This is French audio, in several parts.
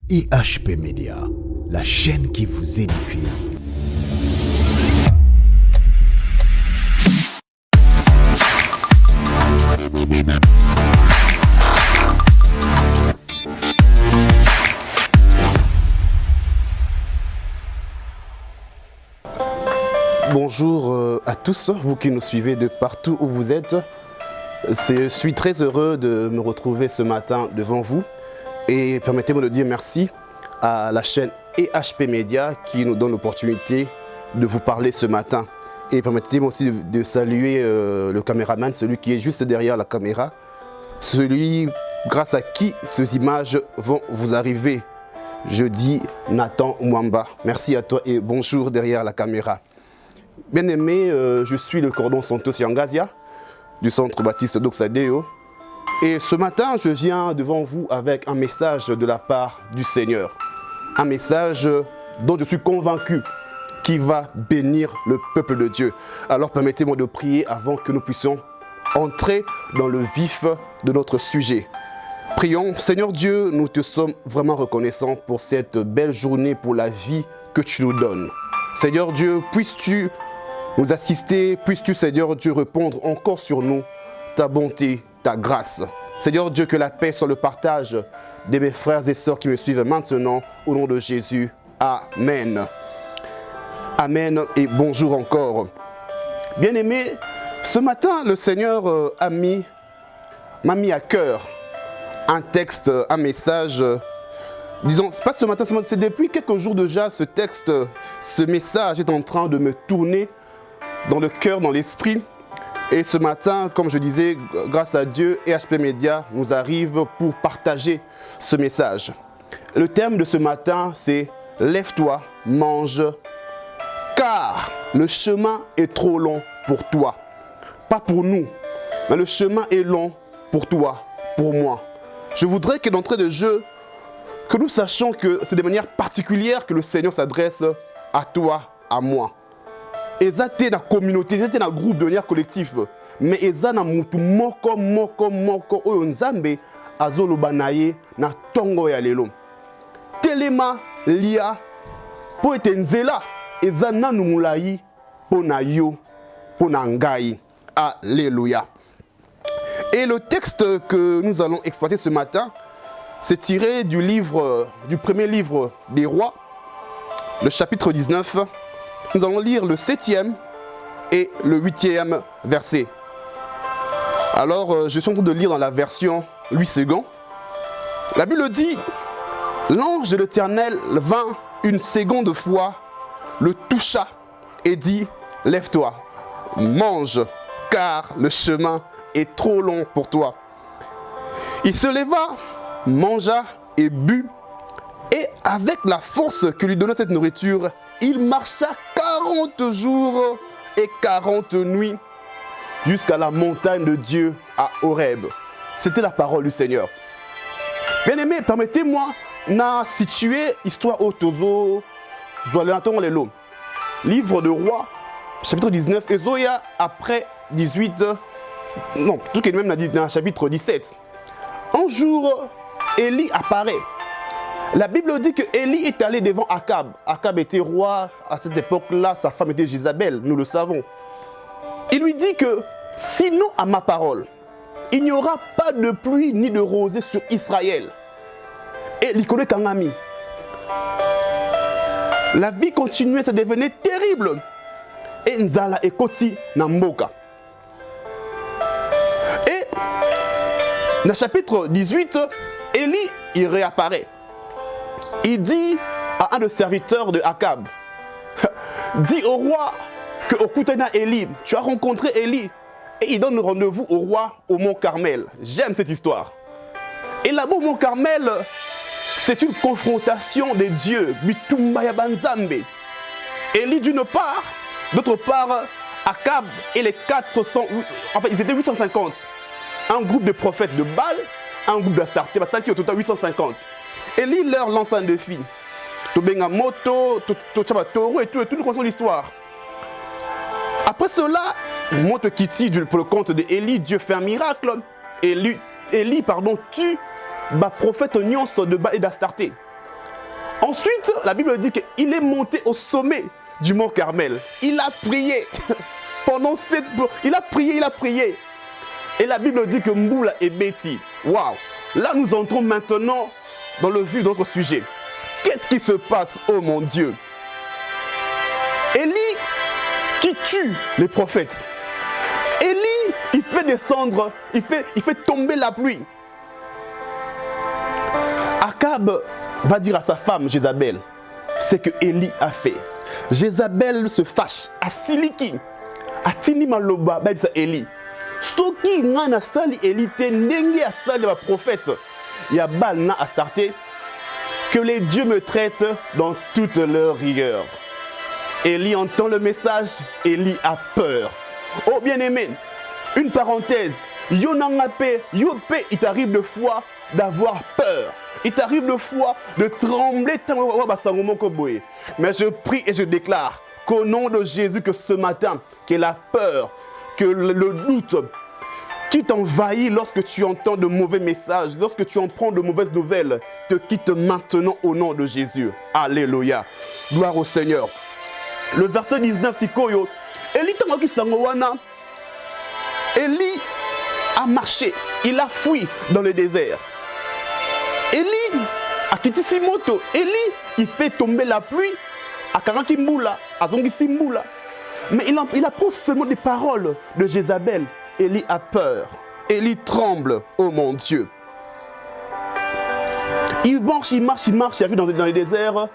IHP Média, la chaîne qui vous édifie. Bonjour à tous, vous qui nous suivez de partout où vous êtes. Je suis très heureux de me retrouver ce matin devant vous et permettez-moi de dire merci à la chaîne IHP Média qui nous donne l'opportunité de vous parler ce matin. Et permettez-moi aussi de saluer le caméraman, celui qui est juste derrière la caméra, celui grâce à qui ces images vont vous arriver. Je dis Nathan Mwamba. Merci à toi et bonjour derrière la caméra. Bien-aimé, je suis le cordon Santos Yangazia du centre baptiste d'Oxadeo. Et ce matin, je viens devant vous avec un message de la part du Seigneur. Un message dont je suis convaincu qui va bénir le peuple de Dieu. Alors permettez-moi de prier avant que nous puissions entrer dans le vif de notre sujet. Prions. Seigneur Dieu, nous te sommes vraiment reconnaissants pour cette belle journée, pour la vie que tu nous donnes. Seigneur Dieu, puisses-tu nous assister, puisses-tu, Seigneur Dieu, répondre encore sur nous, ta bonté, ta grâce. Seigneur Dieu, que la paix soit le partage de mes frères et sœurs qui me suivent maintenant, au nom de Jésus. Amen. Amen et bonjour encore. Bien-aimés, ce matin, le Seigneur m'a mis à cœur un texte, un message. Disons, pas ce matin, c'est depuis quelques jours déjà, ce texte, ce message est en train de me tourner dans le cœur, dans l'esprit. Et ce matin, comme je disais, grâce à Dieu, IHP Média nous arrive pour partager ce message. Le thème de ce matin, c'est « Lève-toi, mange, car le chemin est trop long pour toi. » Pas pour nous, mais le chemin est long pour toi, pour moi. Je voudrais que d'entrée de jeu, que nous sachions que c'est de manière particulière que le Seigneur s'adresse à toi, à moi. Ezate na communauté, ezate na groupe de manière collective, mais eza na mutu moko oyo Nzambe azoloba na ye na tongo ya lelo. Telema lia po ete nzela eza nanu mulayi po na yo, po na ngai. Alléluia. Et le texte que nous allons exploiter ce matin, c'est tiré du premier livre des rois, le chapitre 19. Nous allons lire le 7e et le 8e verset. Alors, je suis en train de lire dans la version Louis II. La Bible dit, « L'ange de l'Éternel vint une seconde fois, le toucha et dit, « Lève-toi, mange, car le chemin est trop long pour toi. » Il se leva, mangea et but, et avec la force que lui donnait cette nourriture, il marcha 40 jours et 40 nuits jusqu'à la montagne de Dieu à Horeb. C'était la parole du Seigneur. Bien-aimés, permettez-moi de situer l'histoire au Tozo, Lelo. Livre de Rois, chapitre 19, et Zoya après 18, non, tout est même dans le chapitre 17. Un jour, Élie apparaît. La Bible dit que Élie est allé devant Akab. Akab était roi à cette époque-là, sa femme était Jézabel, nous le savons. Il lui dit que, sinon à ma parole, il n'y aura pas de pluie ni de rosée sur Israël. Et il connaît qu'un ami. La vie continuait, ça devenait terrible. Et Nzala et Koti Namboka. Et dans le chapitre 18, Élie, il réapparaît. Il dit à un des serviteurs de Akab, dis au roi que Okutana Élie, tu as rencontré Élie. Et il donne rendez-vous au roi au mont Carmel. J'aime cette histoire. Et là-bas au mont Carmel, c'est une confrontation des dieux. Bitumbaya Banzambe. Élie d'une part, d'autre part, Akab et les 400, enfin ils étaient 850. Un groupe de prophètes de Baal, un groupe d'Astarté, parce qu'il y a au total 850. Élie leur lance un défi. Tobenga moto, Toro et tout, nous connaissons l'histoire. Après cela, Moto Kiti, pour le compte de Élie, Dieu fait un miracle. Élie tue le prophète Nyons de Baal et d'Astarté. Ensuite, la Bible dit qu'il est monté au sommet du mont Carmel. Il a prié. Pendant il a prié. Et la Bible dit que Mboula est bêti. Waouh! Là, nous entrons maintenant dans le vif de notre sujet. Qu'est-ce qui se passe, oh mon Dieu? Élie qui tue les prophètes. Élie, il fait descendre, il fait tomber la pluie. Akab va dire à sa femme Jézabel, c'est que Élie a fait. Jézabel se fâche. A siliki, a tini maloba, ba bisa Élie. Soki ngana sali Élie te ndenge a sali ma prophète. Ya bal na a starté. Que les dieux me traitent dans toute leur rigueur. Élie entend le message, Élie a peur. Oh bien-aimé, une parenthèse. Yonangape, yope, il t'arrive de fois d'avoir peur. Il t'arrive de fois de trembler. Mais je prie et je déclare qu'au nom de Jésus, que ce matin, que la peur, que le doute qui t'envahit lorsque tu entends de mauvais messages, lorsque tu en prends de mauvaises nouvelles, te quitte maintenant au nom de Jésus. Alléluia. Gloire au Seigneur. Le verset 19, Sikoyo. Élie a marché, il a fui dans le désert. Élie a quitté Simoto. Élie, il fait tomber la pluie à Karakimboula, à Zongisimboula. Mais il apprend seulement des paroles de Jézabel. Élie a peur. Élie tremble. Oh mon Dieu. Il marche, il arrive dans les déserts.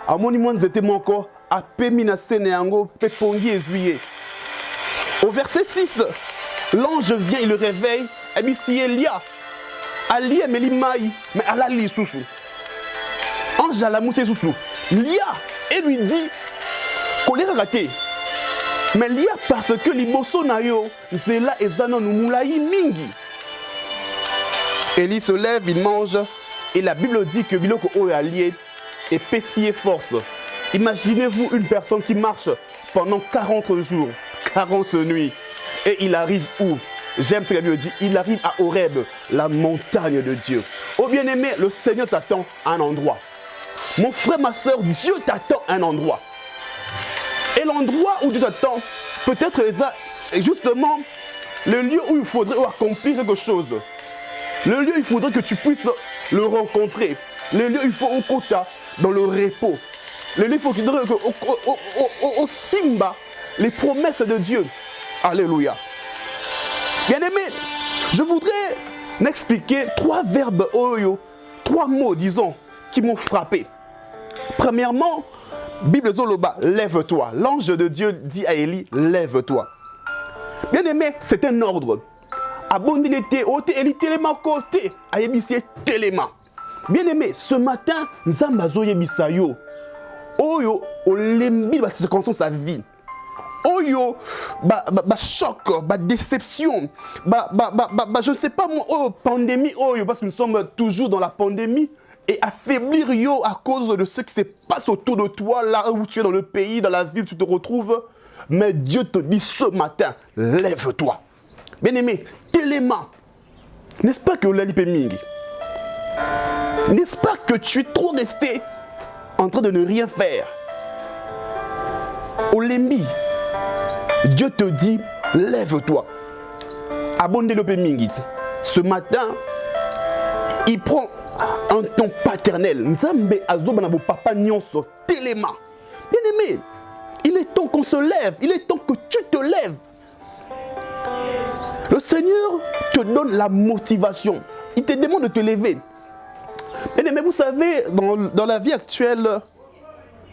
À mon moment, c'était mon corps. À Pémina Sénéango, Pépongi et Zuye. Au verset 6, l'ange vient, il le réveille. Et dit si Elia, Ali mais l'Imaï, mais Allah li sousou. Ange à la mousse sousou. Lia, et lui dit, colère raté. Mais Lia parce que liboso na yo, zela ezano numulayi mingi. Élie se lève, il mange, et la Bible dit que biloko o allié est pessier force. Imaginez-vous une personne qui marche pendant 40 jours, 40 nuits, et il arrive où? J'aime ce que la Bible dit, il arrive à Horeb, la montagne de Dieu. Oh bien-aimé, le Seigneur t'attend à un endroit. Mon frère, ma soeur, Dieu t'attend à un endroit. Et l'endroit où Dieu t'attend, peut-être justement le lieu où il faudrait accomplir quelque chose. Le lieu où il faudrait que tu puisses le rencontrer. Le lieu où il faut au quota, dans le repos. Le lieu où il faudrait au Simba, les promesses de Dieu. Alléluia. Bien-aimé, je voudrais m'expliquer 3 verbes oyo, 3 mots, disons, qui m'ont frappé. Premièrement, Bible Zoloba, lève-toi. L'ange de Dieu dit à Élie, lève-toi. Bien-aimé, c'est un ordre. Abondilité, ote Élie téléma côté, ayebisi téléma. Bien-aimé, ce matin, Nzambazo yebisayo. Oyo, olembi ba circonstance sa vie. Oyo, choc, déception, je ne sais pas moi, pandémie, oyo, parce que nous sommes toujours dans la pandémie, et affaiblir yo à cause de ce qui se passe autour de toi, là où tu es dans le pays, dans la ville où tu te retrouves. Mais Dieu te dit ce matin, lève-toi. Bien-aimé, téléma, n'est-ce pas que l'alipe mingi? N'est-ce pas que tu es trop resté en train de ne rien faire? Olembi, Dieu te dit, lève-toi. Abonde le mingi. Ce matin, il prend un ton paternel. Nzambe azoba na bo papa nyonso téléma. Bien-aimé, il est temps qu'on se lève. Il est temps que tu te lèves. Le Seigneur te donne la motivation. Il te demande de te lever. Bien-aimé, vous savez, dans la vie actuelle,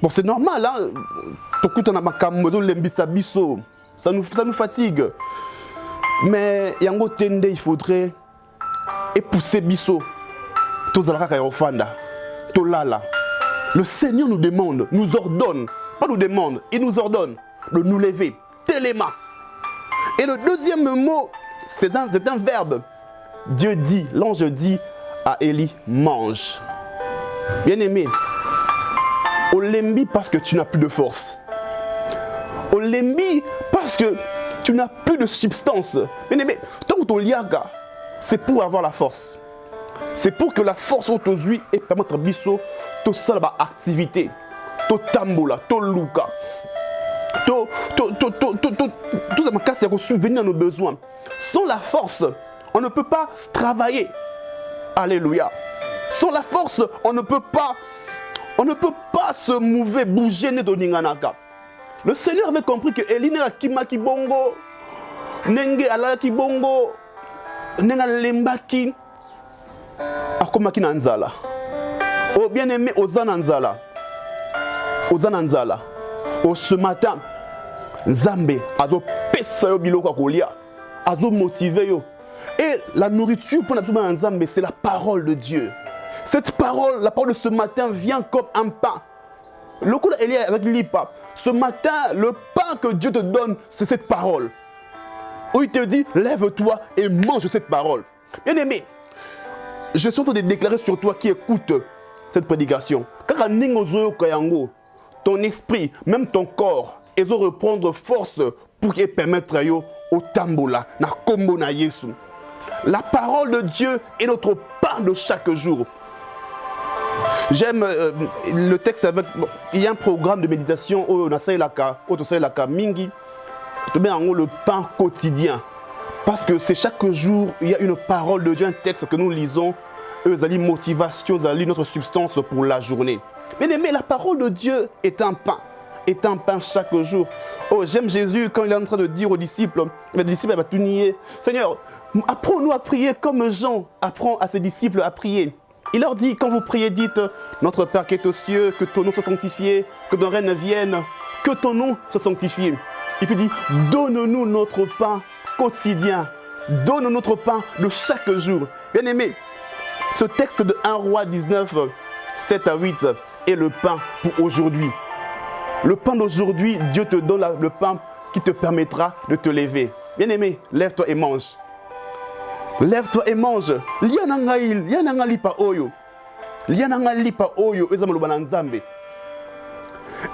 bon, c'est normal, hein. Ça nous fatigue. Mais yango tende, il faudrait épousser biso. Le Seigneur nous demande, nous ordonne, pas nous demande, il nous ordonne de nous lever. Téléma. Et le deuxième mot, c'est un verbe. Dieu dit, l'ange dit à Élie, mange. Bien-aimé, olembi parce que tu n'as plus de force. Olembi parce que tu n'as plus de substance. Bien-aimé, tant que tu liaga, c'est pour avoir la force. C'est pour que la force autour et permettre biso to sala ba activité, to tambola, to luka, tout ça makasi ya souvenir à nos besoins. Sans la force, on ne peut pas travailler. Alléluia. Sans la force, on ne peut pas se mouver, bouger ne doninganaka. Le Seigneur avait compris que Eline a kimaki bongo, nenge ala ki bongo, nenga lembaki, akomaki na nzala. Oh bien-aimé, ozana nzala. Ozana nzala. Oh ce matin, Nzambe azo pesa yo biloko kolia, azo motiver yo. Et la nourriture pour notre Nzambe, c'est la parole de Dieu. Cette parole, la parole de ce matin vient comme un pain. Le coup elle est avec l'IPA. Ce matin, le pain que Dieu te donne, c'est cette parole. Où il te dit, lève-toi et mange cette parole. Bien aimé, je suis en train de déclarer sur toi qui écoute cette prédication. Car ton esprit, même ton corps, ils vont reprendre force pour permettre au tambola, na kombo na Yesu. La parole de Dieu est notre pain de chaque jour. J'aime le texte avec. Il y a un programme de méditation au Nasailaka Mingi. Le pain quotidien. Parce que c'est chaque jour, il y a une parole de Dieu, un texte que nous lisons. Eux allient motivation, eux allient notre substance pour la journée. Bien aimé, la parole de Dieu est un pain. Est un pain chaque jour. Oh, j'aime Jésus quand il est en train de dire aux disciples, les disciples vont tout nier. Seigneur, apprends-nous à prier comme Jean apprend à ses disciples à prier. Il leur dit, quand vous priez, dites, notre Père qui est aux cieux, que ton nom soit sanctifié, que ton règne vienne, que ton nom soit sanctifié. Et puis il dit, donne-nous notre pain quotidien, donne-nous notre pain de chaque jour. Bien aimé, ce texte de 1 Roi 19, 7 à 8 est le pain pour aujourd'hui. Le pain d'aujourd'hui, Dieu te donne le pain qui te permettra de te lever. Bien aimé, lève-toi et mange. Lève-toi et mange. Liananga lipa oyo. Liananga lipa oyo.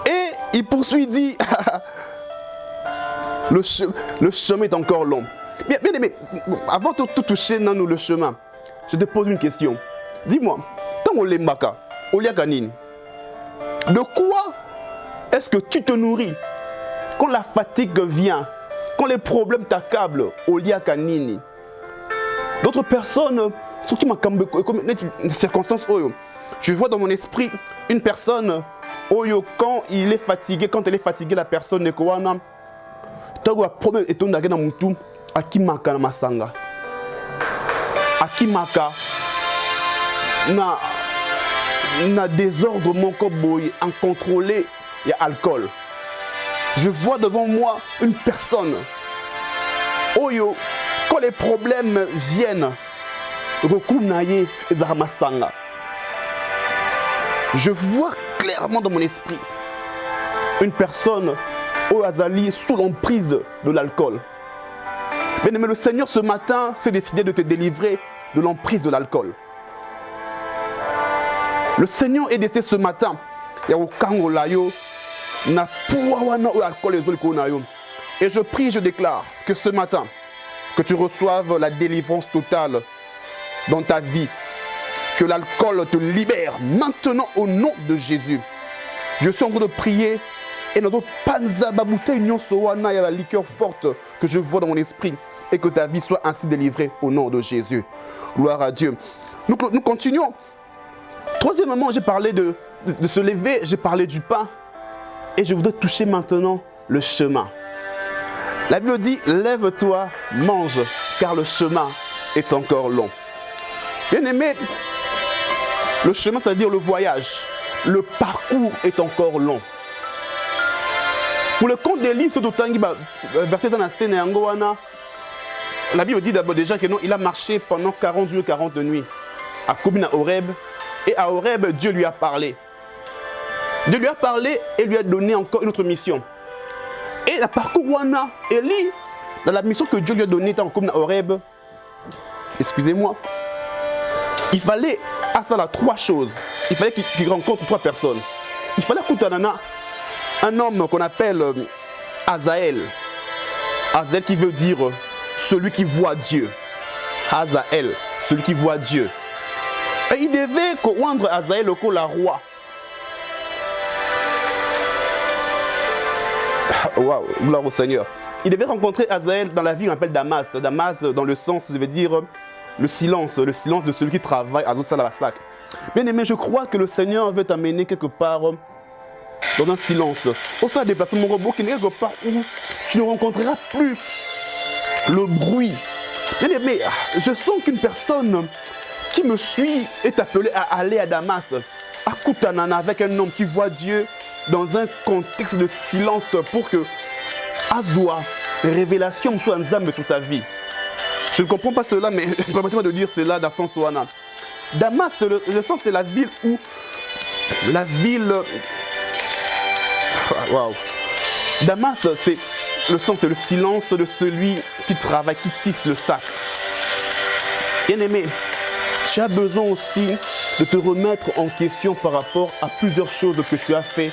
Et il poursuit, dit, le chemin est encore long. Bien aimé, avant de tout toucher dans le chemin, je te pose une question. Dis-moi, tant on l'embaka, oliakanini, de quoi est-ce que tu te nourris quand la fatigue vient, quand les problèmes t'accablent, oliakanini? D'autres personnes, surtout comme des circonstances, je vois dans mon esprit une personne, quand il est fatigué, quand elle est fatiguée, la personne ne kowana, le problème est ton dagena mutu, akimaka na masanga, akimaka na désordre mon koboy, incontrôlé, il y a alcool. Je vois devant moi une personne, quand les problèmes viennent, je vois clairement dans mon esprit une personne au Azali sous l'emprise de l'alcool. Mais le Seigneur ce matin s'est décidé de te délivrer de l'emprise de l'alcool. Le Seigneur est décidé ce matin. Et je prie, je déclare que ce matin, que tu reçoives la délivrance totale dans ta vie. Que l'alcool te libère maintenant au nom de Jésus. Je suis en train de prier et notre panza babouté union sowana, il y a la liqueur forte que je vois dans mon esprit et que ta vie soit ainsi délivrée au nom de Jésus. Gloire à Dieu. Nous continuons. Troisièmement, j'ai parlé de se lever, j'ai parlé du pain et je voudrais toucher maintenant le chemin. La Bible dit, lève-toi, mange, car le chemin est encore long. Bien aimé, le chemin, c'est-à-dire le voyage, le parcours est encore long. Pour le compte des livres, verset dans la scène, la Bible dit d'abord déjà que non, il a marché pendant 40 jours et 40 nuits à Kobina Horeb. Et à Horeb, Dieu lui a parlé. Dieu lui a parlé et lui a donné encore une autre mission. Et la parcours Wana, Élie, dans la mission que Dieu lui a donnée dans Kobina Horeb, excusez-moi, il fallait à ça là 3 choses. Il fallait qu'il rencontre 3 personnes. Il fallait Koutanana, un homme qu'on appelle Azaël. Azaël qui veut dire celui qui voit Dieu. Azaël, celui qui voit Dieu. Et il devait rendre Azaël le roi Waouh, gloire au Seigneur. Il devait rencontrer Azaël dans la ville qu'on appelle Damas. Damas, dans le sens, je veux dire, le silence de celui qui travaille à Zotsalavasak. Bien aimé, je crois que le Seigneur veut t'amener quelque part dans un silence. Au sein des déplacement, mon robot, qui est quelque part où tu ne rencontreras plus le bruit. Bien aimé, je sens qu'une personne qui me suit est appelée à aller à Damas, à Koutanana, avec un homme qui voit Dieu dans un contexte de silence pour que Azwa, révélation soit Nzambe sur sa vie. Je ne comprends pas cela, mais permettez-moi de dire cela dans son Soana. Damas, le sens, c'est la ville où la ville. Waouh! Damas, c'est le sens, c'est le silence de celui qui travaille, qui tisse le sac. Bien aimé, tu as besoin aussi de te remettre en question par rapport à plusieurs choses que tu as fait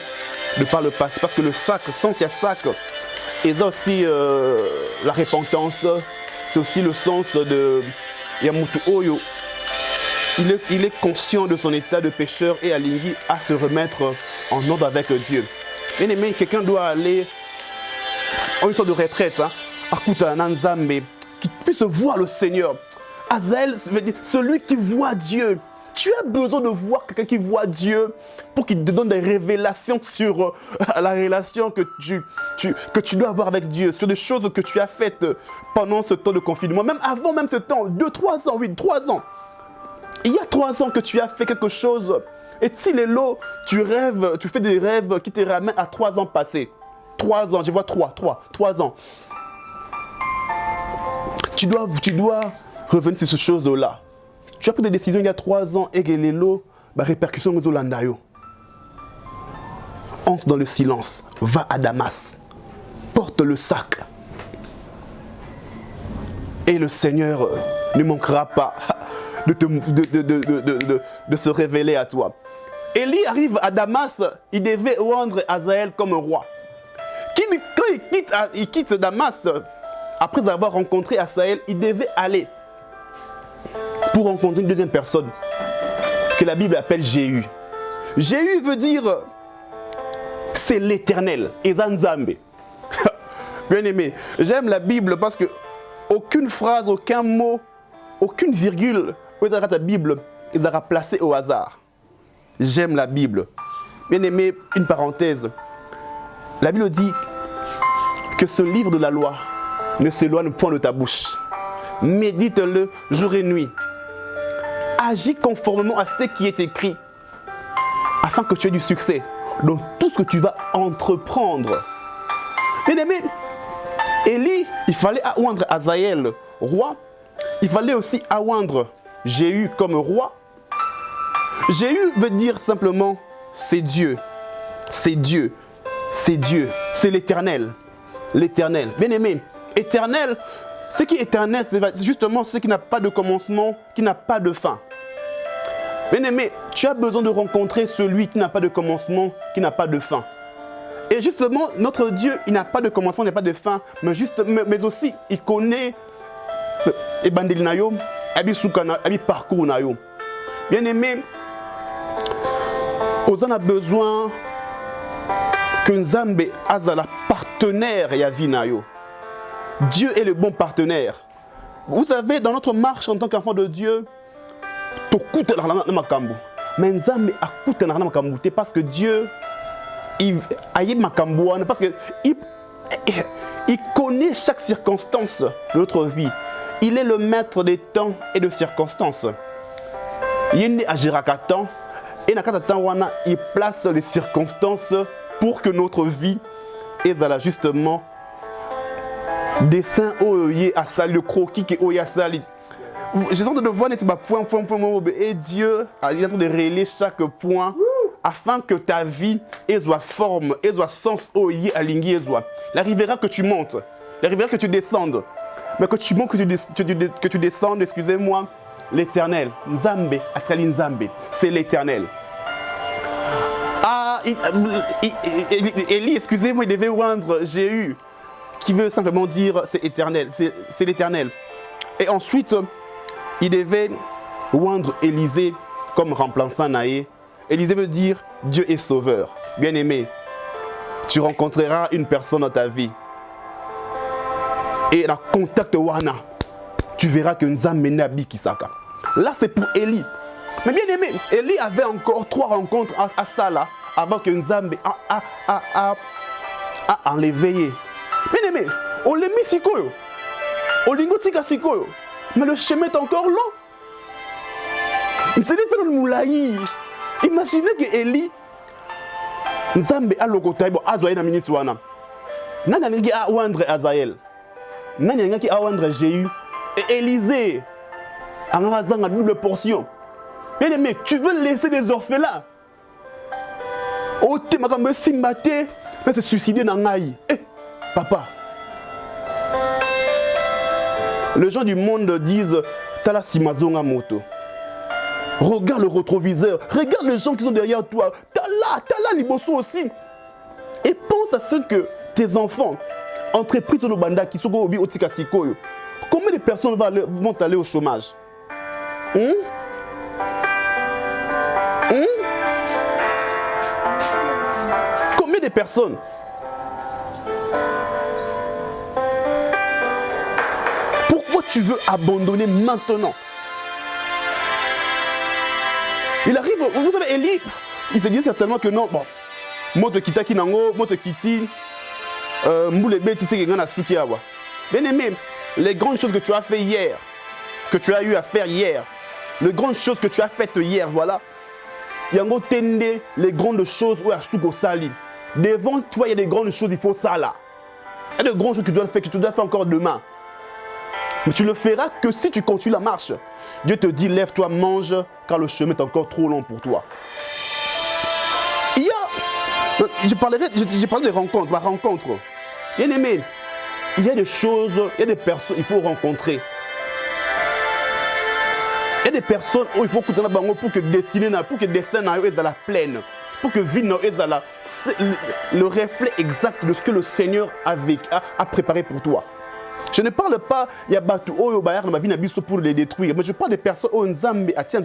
de par le passé. Parce que le sac, sans il y a sac, et là aussi la repentance, c'est aussi le sens de Yamutu Oyo. Il est conscient de son état de pécheur et aligné à se remettre en ordre avec Dieu. Bien aimé, quelqu'un doit aller en une sorte de retraite, à Kutana Nzambe, qui puisse voir le Seigneur. Azaël, celui qui voit Dieu. Tu as besoin de voir quelqu'un qui voit Dieu pour qu'il te donne des révélations sur la relation que tu dois avoir avec Dieu, sur des choses que tu as faites pendant ce temps de confinement, même avant même ce temps, 2, 3 ans, oui, 3 ans. Il y a 3 ans que tu as fait quelque chose et s'il est là, tu rêves, tu fais des rêves qui te ramènent à 3 ans passés. 3 ans, je vois 3 ans. Tu dois revenir sur ces choses-là. Tu as pris des décisions il y a 3 ans et que les lots, répercussions aux Olandayo. Entre dans le silence, va à Damas, porte le sac. Et le Seigneur ne manquera pas de se révéler à toi. Élie arrive à Damas, il devait rendre Azaël comme un roi. Quand il quitte Damas, après avoir rencontré Azaël, il devait aller pour rencontrer une deuxième personne que la Bible appelle Jéhu. Jéhu veut dire c'est l'Éternel, Ezanzambe. Bien aimé, j'aime la Bible parce que aucune phrase, aucun mot, aucune virgule dans ta Bible est placée au hasard. J'aime la Bible. Bien aimé, une parenthèse. La Bible dit que ce livre de la loi ne s'éloigne point de ta bouche. Médite-le jour et nuit. Agis conformément à ce qui est écrit afin que tu aies du succès dans tout ce que tu vas entreprendre. Bien aimé, Élie, il fallait oindre Azaël roi. Il fallait aussi oindre Jéhu comme roi. Jéhu veut dire simplement c'est Dieu, c'est Dieu, c'est Dieu, c'est l'Éternel, l'Éternel. Bien aimé, éternel, ce qui est éternel, c'est justement ce qui n'a pas de commencement, qui n'a pas de fin. Bien aimé, tu as besoin de rencontrer celui qui n'a pas de commencement, qui n'a pas de fin. Et justement, notre Dieu, il n'a pas de commencement, il n'a pas de fin, mais aussi, il connaît les bandelinayo, les parcours. Bien aimé, on a besoin que Nzambe azala partenaire ya vinayo. Dieu est le bon partenaire. Vous savez, dans notre marche en tant qu'enfant de Dieu, mais Nzambe akuta na makambu te parce que Dieu il parce que il connaît chaque circonstance de notre vie. Il est le maître des temps et de circonstances. Il place les circonstances pour que notre vie est justement dessin à sali, le croquis qui est à sali. Je sens de voir point et Dieu il est en train de relayer chaque point afin que ta vie soit forme, soit sens aligné. Il arrivera que tu montes, il arrivera que tu descendes, mais que tu montes, que tu descendes, excusez-moi, l'Éternel, Nzambe, Atkali Nzambe, c'est l'Éternel. Élie, excusez-moi, il devait rendre Jéhu, qui veut simplement dire c'est éternel, c'est l'Éternel. Et ensuite, il devait rendre Élisée comme remplaçant Naé. Élisée veut dire Dieu est sauveur. Bien aimé, tu rencontreras une personne dans ta vie. Et dans le contact wana, tu verras que Nzambe Nabi Kisaka. Là, c'est pour Élie. Mais bien aimé, Élie avait encore 3 rencontres à ça là, avant que Nzambe a enlevé. Bien aimé, on l'a mis sikoyo. On l'a mis sikoyo. Mais le chemin est encore long. C'est dans le moulaï. Imaginez que Élie, Nzambe a lokota bo azwa na minute wana. Nanga ngi a wandre Azaël. Nanga ngi a wandre Jéhu et Élisée. Angazanga double portion. Bien aimé, tu veux laisser des orphelins. Oh, t'es ma me simbate, mais se suicider dans ngai. Eh, papa. Les gens du monde disent Tala simazonga moto. Regarde le rétroviseur, regarde les gens qui sont derrière toi. Tala liboso aussi. Et pense à ce que tes enfants, entreprises de Lobanda qui sont au Tika Sikoyo, combien de personnes vont aller au chômage? Combien de personnes? Pourquoi tu veux abandonner maintenant? Il arrive, vous savez, Élie, il se dit certainement que non, bon, moi te quitte Kinango, moi te quitte, Mboule Beti, c'est quelqu'un à Sukiawa. Bien aimé, les grandes choses que tu as fait hier, que tu as eu à faire hier, les grandes choses que tu as faites hier, voilà. Il y a les grandes choses où il y a Suko Sali. Devant toi, il y a des grandes choses, il faut ça là. Il y a des grandes choses que tu dois faire encore demain. Mais tu le feras que si tu continues la marche. Dieu te dit, lève-toi, mange, car le chemin est encore trop long pour toi. Je parle des rencontres, ma rencontre. Bien aimé, il y a des choses, il y a des personnes qu'il faut rencontrer. Il y a des personnes où il faut écouter pour que le destin est dans la plaine. Pour que vie est dans le reflet exact de ce que le Seigneur a préparé pour toi. Je ne parle pas, il y a ma vie pour les détruire, mais je parle des personnes où Nzambe attient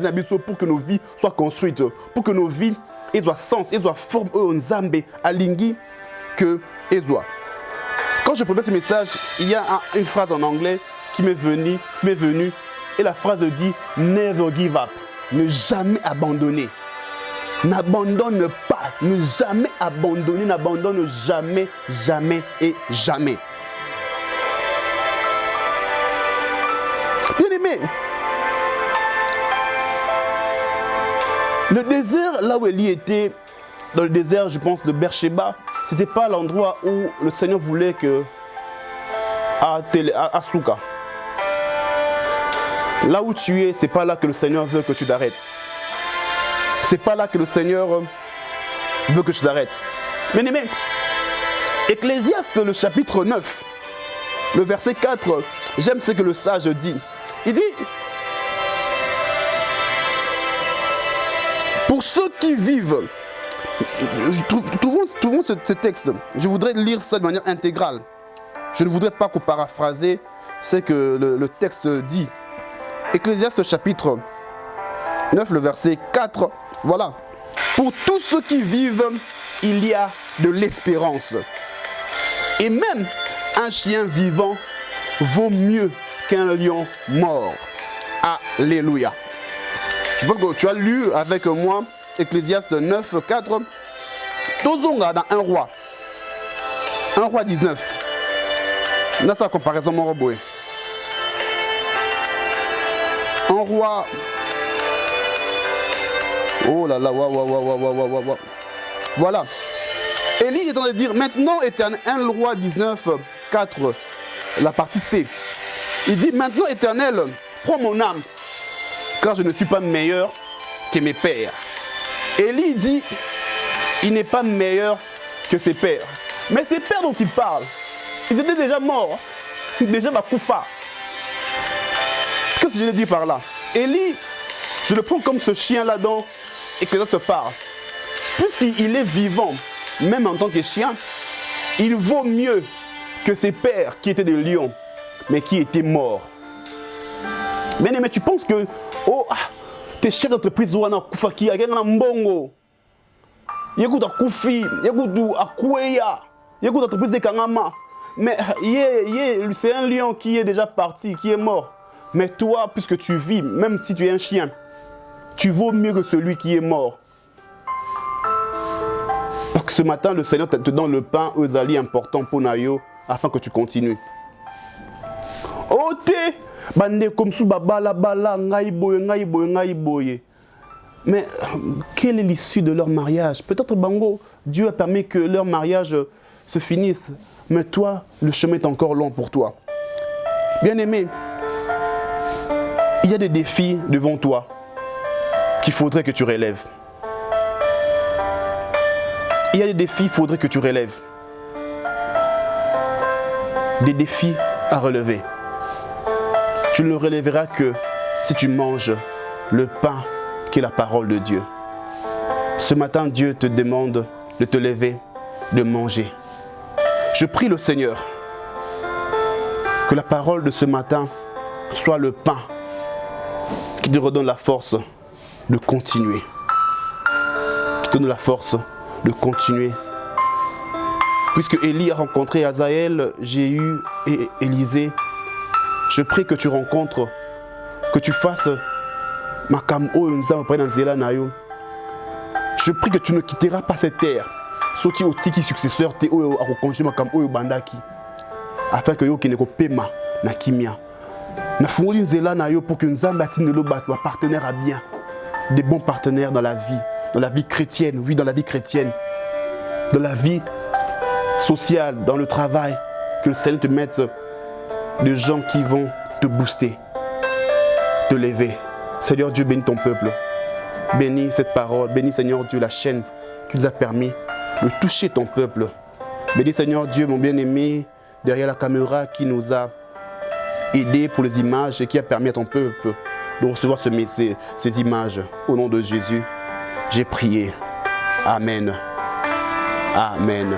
pour que nos vies soient construites, pour que nos vies aient sens, aient forme, où Nzambe aligné que Ezoa. Quand je prépare ce message, il y a une phrase en anglais qui m'est venue, et la phrase dit « Never give up », ne jamais abandonner. N'abandonne pas, ne jamais abandonner, n'abandonne jamais, jamais et jamais. Bien aimé, le désert, là où Élie était, dans le désert, je pense, de Beersheba, ce n'était pas l'endroit où le Seigneur voulait que à Souka. Là où tu es, ce n'est pas là que le Seigneur veut que tu t'arrêtes. Ce n'est pas là que le Seigneur veut que tu t'arrêtes. Bien aimé, Ecclésiaste, le chapitre 9, le verset 4, j'aime ce que le sage dit. Il dit, pour ceux qui vivent, trouvons ce texte, je voudrais lire ça de manière intégrale. Je ne voudrais pas qu'on paraphraser ce que le texte dit. Ecclésiaste chapitre 9, le verset 4, voilà. Pour tous ceux qui vivent, il y a de l'espérance. Et même un chien vivant vaut mieux qu'un lion mort. Alléluia. Je pense que tu as lu avec moi Ecclésiaste 9, 4. Tozonga dans 1 roi. 1 roi 19. Là, c'est la comparaison mon robot. 1 roi. Oh là là, waouh. Voilà. Élie est en train de dire, maintenant éternel, 1 roi 19, 4, la partie C. Il dit, maintenant éternel, prends mon âme, car je ne suis pas meilleur que mes pères. Élie dit, il n'est pas meilleur que ses pères. Mais ses pères dont il parle, ils étaient déjà morts, déjà Bakoufa. Qu'est-ce que je l'ai dit par là? Élie, je le prends comme ce chien-là dont et que l'autre se parle. Puisqu'il est vivant, même en tant que chien, il vaut mieux que ses pères qui étaient des lions, mais qui étaient morts. Mais tu penses que tes chefs d'entreprise, il Yécoute à Koufi, yécoute à Kouéya, yécoute à entreprise de Kangama. Mais c'est un lion qui est déjà parti, qui est mort. Mais toi, puisque tu vis, même si tu es un chien, tu vaux mieux que celui qui est mort. Parce que ce matin, le Seigneur te donne le pain Eusali important pour Nayo, afin que tu continues. Ote, bande comme sous bala bala, ngai boye. Mais quelle est l'issue de leur mariage? Peut-être Bango, Dieu a permis que leur mariage se finisse. Mais toi, le chemin est encore long pour toi. Bien-aimé, il y a des défis devant toi qu'il faudrait que tu relèves. Il y a des défis qu'il faudrait que tu relèves. Des défis à relever. Tu ne le relèveras que si tu manges le pain qui est la parole de Dieu. Ce matin, Dieu te demande de te lever, de manger. Je prie le Seigneur que la parole de ce matin soit le pain qui te redonne la force de continuer. Qui te donne la force de continuer. Puisque Élie a rencontré Azaël, Jéhu et Élisée, je prie que tu rencontres, que tu fasses Makam O Nzam près d'Anzela Nayo. Je prie que tu ne quitteras pas cette terre. Ceux qui ont tiki successeur, te o a reconstruit Makam O Bandaki. Afin que yo qui ne pema na kimia. Na fungoli Nzela Nayo pour que Nzam atine le bat, partenaire à bien. Des bons partenaires dans la vie chrétienne, oui, dans la vie chrétienne, dans la vie sociale, dans le travail. Que le Seigneur te mette des gens qui vont te booster, te lever. Seigneur Dieu, bénis ton peuple. Bénis cette parole. Bénis Seigneur Dieu la chaîne qui nous a permis de toucher ton peuple. Bénis Seigneur Dieu, mon bien-aimé, derrière la caméra qui nous a aidés pour les images et qui a permis à ton peuple de recevoir ces images. Au nom de Jésus, j'ai prié. Amen. Amen.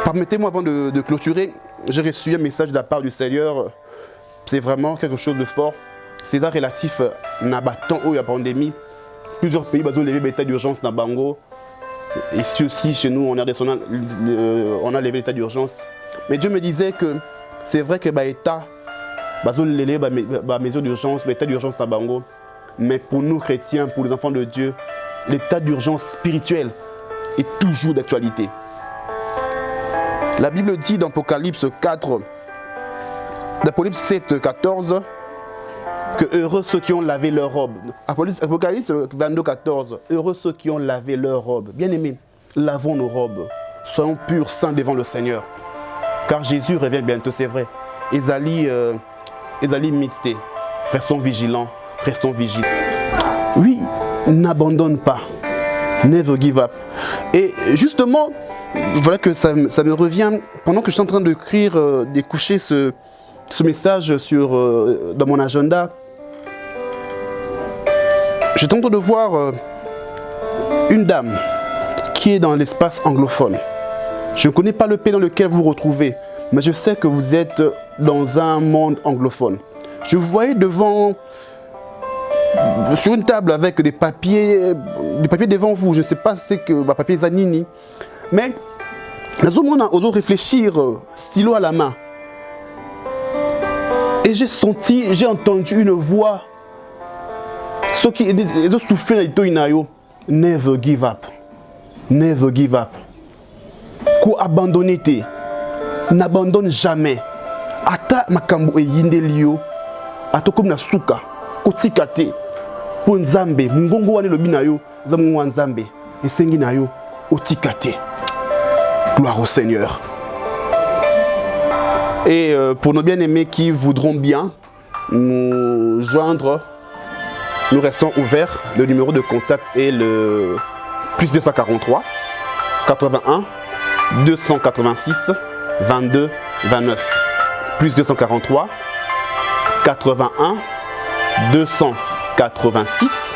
Permettez-moi avant de clôturer, j'ai reçu un message de la part du Seigneur. C'est vraiment quelque chose de fort. C'est relatif à la pandémie. Plusieurs pays ont levé l'état d'urgence dans Bango. Ici aussi, chez nous, on a levé l'état d'urgence. Mais Dieu me disait que c'est vrai que l'État a levé la mesure d'urgence, l'état d'urgence dans Bango. Mais pour nous, chrétiens, pour les enfants de Dieu, l'état d'urgence spirituel est toujours d'actualité. La Bible dit dans Apocalypse 4, d'Apocalypse 7, 14, que heureux ceux qui ont lavé leur robe. Apocalypse 22, 14, heureux ceux qui ont lavé leur robe. Bien-aimés, lavons nos robes. Soyons purs, saints devant le Seigneur. Car Jésus revient bientôt, c'est vrai. Esalie mixté. Restons vigilants, restons vigilants. Oui, n'abandonne pas. Never give up. Et justement, voilà que ça me revient, pendant que je suis en train d'écrire, d'écoucher ce message dans mon agenda, j'ai tenté de voir une dame qui est dans l'espace anglophone. Je ne connais pas le pays dans lequel vous vous retrouvez, mais je sais que vous êtes dans un monde anglophone. Je vous voyais sur une table avec des papiers devant vous. Je ne sais pas si c'est que papier Zanini, mais les hommes ont réfléchir, stylo à la main. Et j'ai entendu une voix. Ceux qui ont soufflé dans l'Inayo, never give up. Never give up. Ko abandonner te. N'abandonne jamais. Ata makambo e yindelio. Ato comme na suka. Ko tikate. Po nzambe. Mungongo wane lobi na yo. Zamu wa nzambe. Esengi na yo. Otikate. Gloire au Seigneur. Et pour nos bien-aimés qui voudront bien nous joindre, nous restons ouverts. Le numéro de contact est le plus 243 81 286 22 29. Plus 243 81 286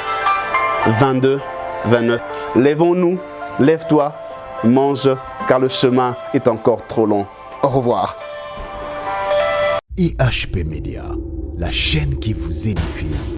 22 29. Lèvons-nous, lève-toi, mange, car le chemin est encore trop long. Au revoir. IHP Média, la chaîne qui vous édifie.